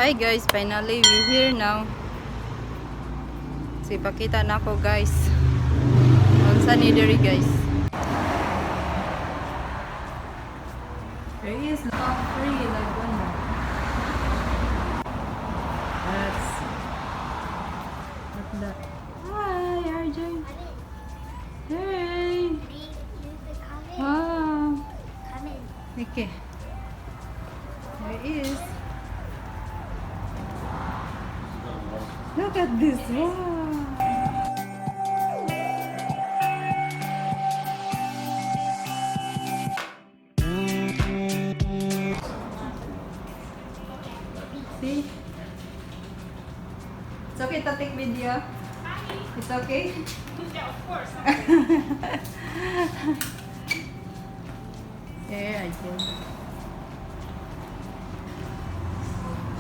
Hi guys, finally we here now. Si pakita na ako guys. Unsa ni diri guys? There is not free like one. That's what's that? Hi RJ. Hey. Wow. Okay. There is. Look at this. Wow. See? It's okay to take video. It's okay. Yeah, of course. There, I did.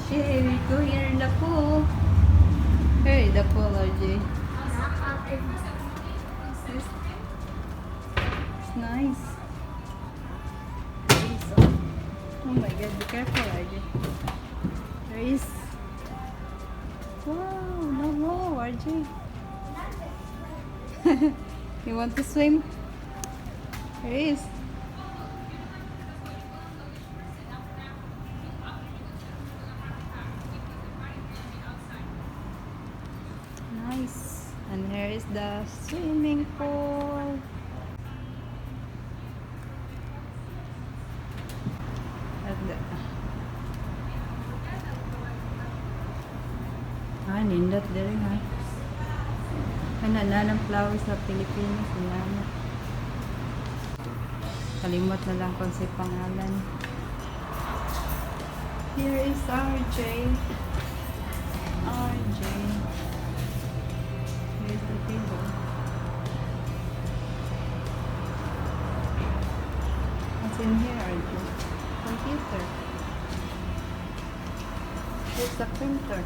Shey, we go here in the pool. Hey, the pool, RJ. It's nice. Oh my god, be careful, RJ. There is. Wow, no more, RJ. You want to swim? There is. Nice. And here is the swimming pool. At the nindot diri ha. Kanana ng flowers sa Pilipinas. Salamat. Kalimot na lang kung si pangalan. Here is RJ. RJ. Here's the table. What's in here, RJ? Computer. Here's the printer.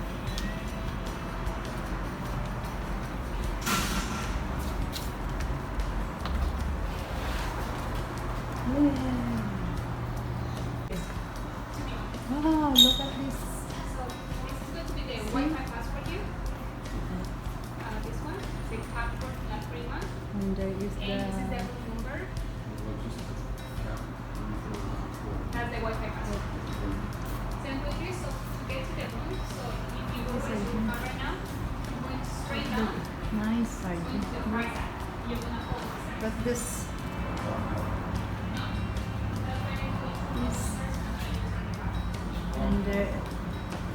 Wow, look at this. So this is going to be the Wi-Fi password here. This one, the password, not free one. And there is And this is the the room number. That's the Wi-Fi password. So to get to the room, so if you go to the room right now, you're going straight down, nice going to the RJ. right side. You're gonna hold this. But this is and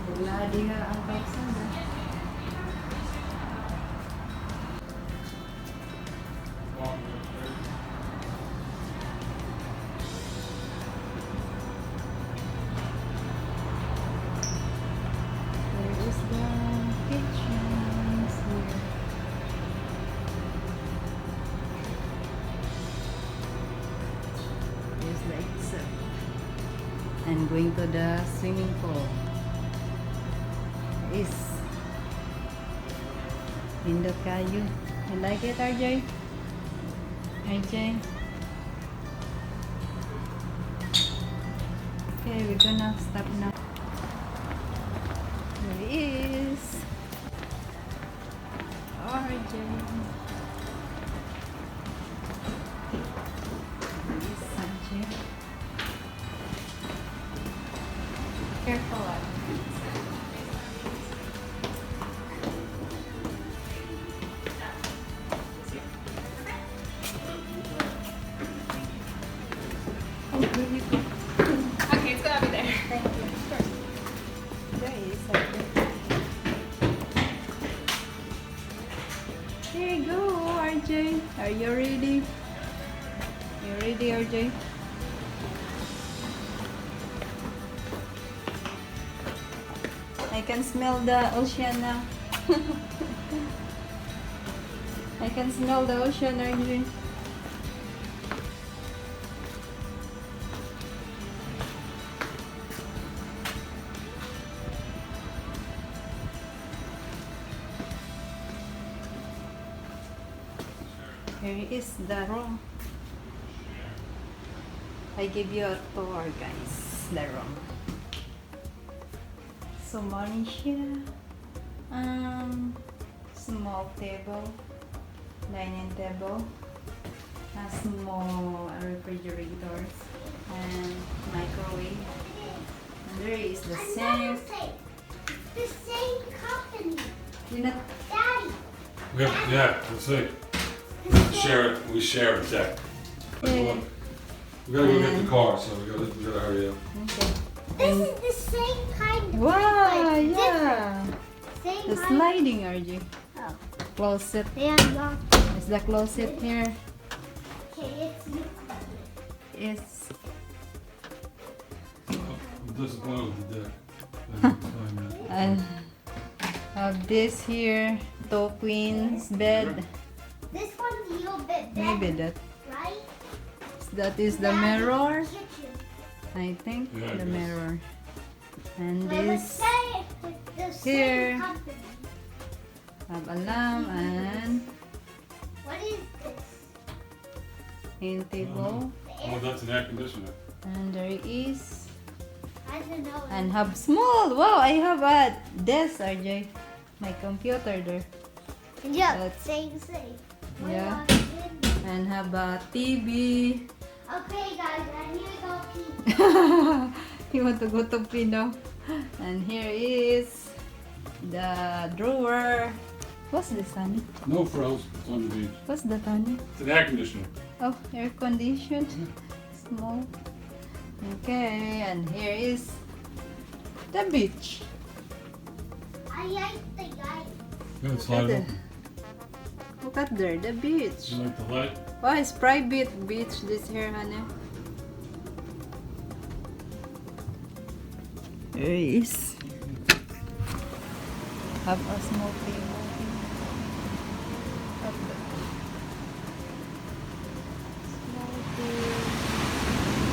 wala diha ang kalsada. There is the kitchens here. There's the exit. And going to the swimming pool. Is Indo kayo. You like it, RJ? RJ? Okay, we're gonna stop now. There he is. RJ. There is RJ. Careful, RJ. Oh, there you go. Okay, it's gonna be there. Thank you. There is something. Here you go, RJ. Are you ready? You ready, RJ? I can smell the ocean now. I can smell the ocean, RJ. Here is the room. I give you a tour, guys. The room. so money siya. Small table, dining table, a small refrigerator, and microwave. And there is the sink. The same company. You know, Daddy. Yeah, let's see. We share it, Jack. Yeah. We gotta go get the car, so we gotta hurry up. okay. This is the same kind of Wow, like yeah. Same The kind. sliding, RJ. Oh. Closet. Yeah, lock. Is the closet here? Okay, it's you. Yes. I'm disappointed with the deck. And have this here, two queens bed. This one's a little bit better, Maybe right? that is the Daddy's mirror. kitchen. I think Yeah, the it is. mirror. And But let's this say the here. same company. have a lamp and What is this? in table. Oh, that's an air conditioner. And there is I don't know. and have small. Wow, I have a desk, RJ. My computer there. Yeah, That's- same. Yeah. Okay, And have a TV. guys, I need to go pee. You want to go to Pino? And here is the drawer. What's this, honey? No froze. It's on the beach. What's that, honey? It's an air conditioner. Oh, air conditioned. Small. Okay, and here is the beach. I like the guy. Yeah, Look slide at it it. Look at there, the beach. You like the light? Oh, it's private beach this here, honey. There is. Have a small table. Have the small table.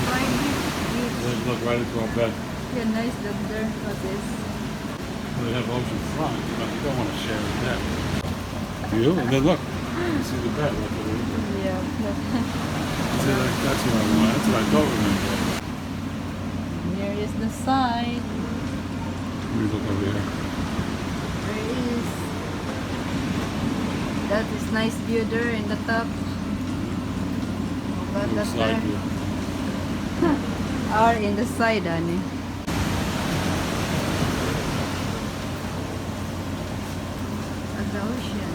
Let's look right into our bed. Yeah, nice up there. What is? They have ocean front. You don't want to share a deck. You? And then look. You can see the bed. Look at it. Yeah. See, that's what I want. That's what I thought we were going to get. Here is the side. Let me look over here. There is. That is nice view there in the top. But Little that's slide there. view. Or in the side, honey. At the ocean.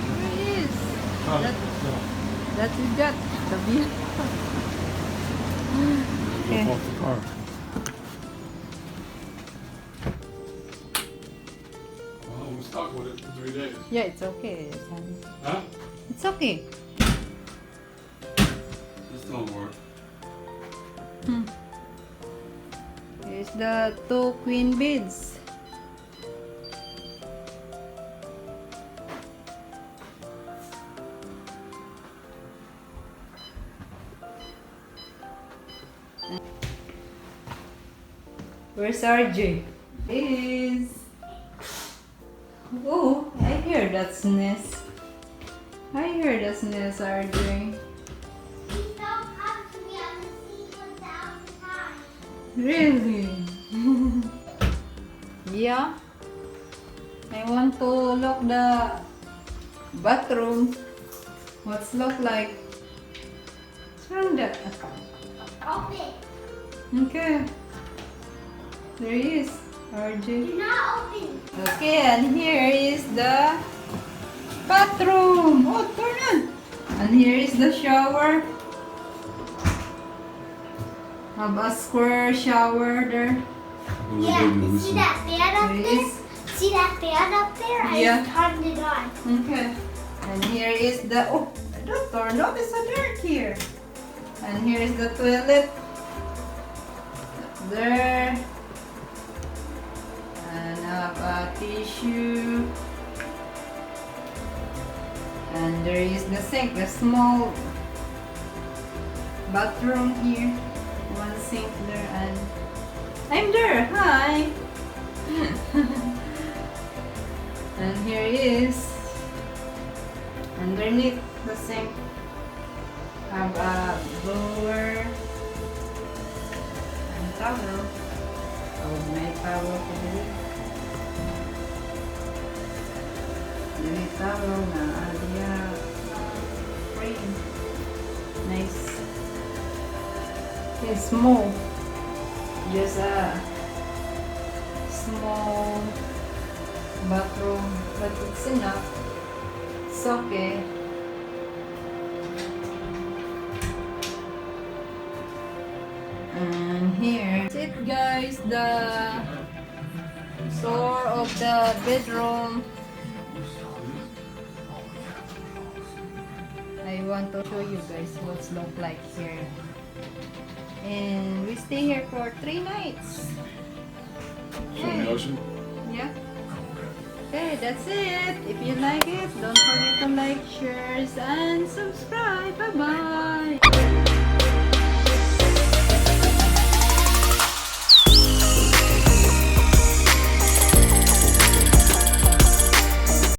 There it is. Oh, That, so, that is that. The view. jump off the car. Well, we're stuck with it for 3 days. Yeah, it's okay, honey. Huh? It's okay. This don't work. Here's the two queen beds. Where's RJ? Is. Oh, I hear that nest. I hear that nest, RJ. Please don't come to me on the sequence outside. Really? Yeah. I want to look the bathroom. What's look like? Turn that. Open. Okay. There is RJ. Do not open. Okay, and here is the bathroom. Oh, turn on. And here is the shower. Have a square shower there. Yeah, see that fan up There there? is. See that fan up there? I Yeah. just turned it on. Okay. And here is the don't turn off, it's so dark here. And here is the toilet. There. And have a tissue. And there is the sink, the small bathroom here. One sink there and I'm there. Hi. And here is underneath the sink. Have a blower and towel. Oh, may towel ko dito. May towel na aliya. Frame. Nice. It's small. Just a small bathroom, but it's enough. It's okay. And here, that's it guys, the tour of the bedroom. I want to show you guys what's look like here. And we stay here for 3 nights. From the ocean? Yeah. Okay, that's it. If you like it, don't forget to like, share, and subscribe.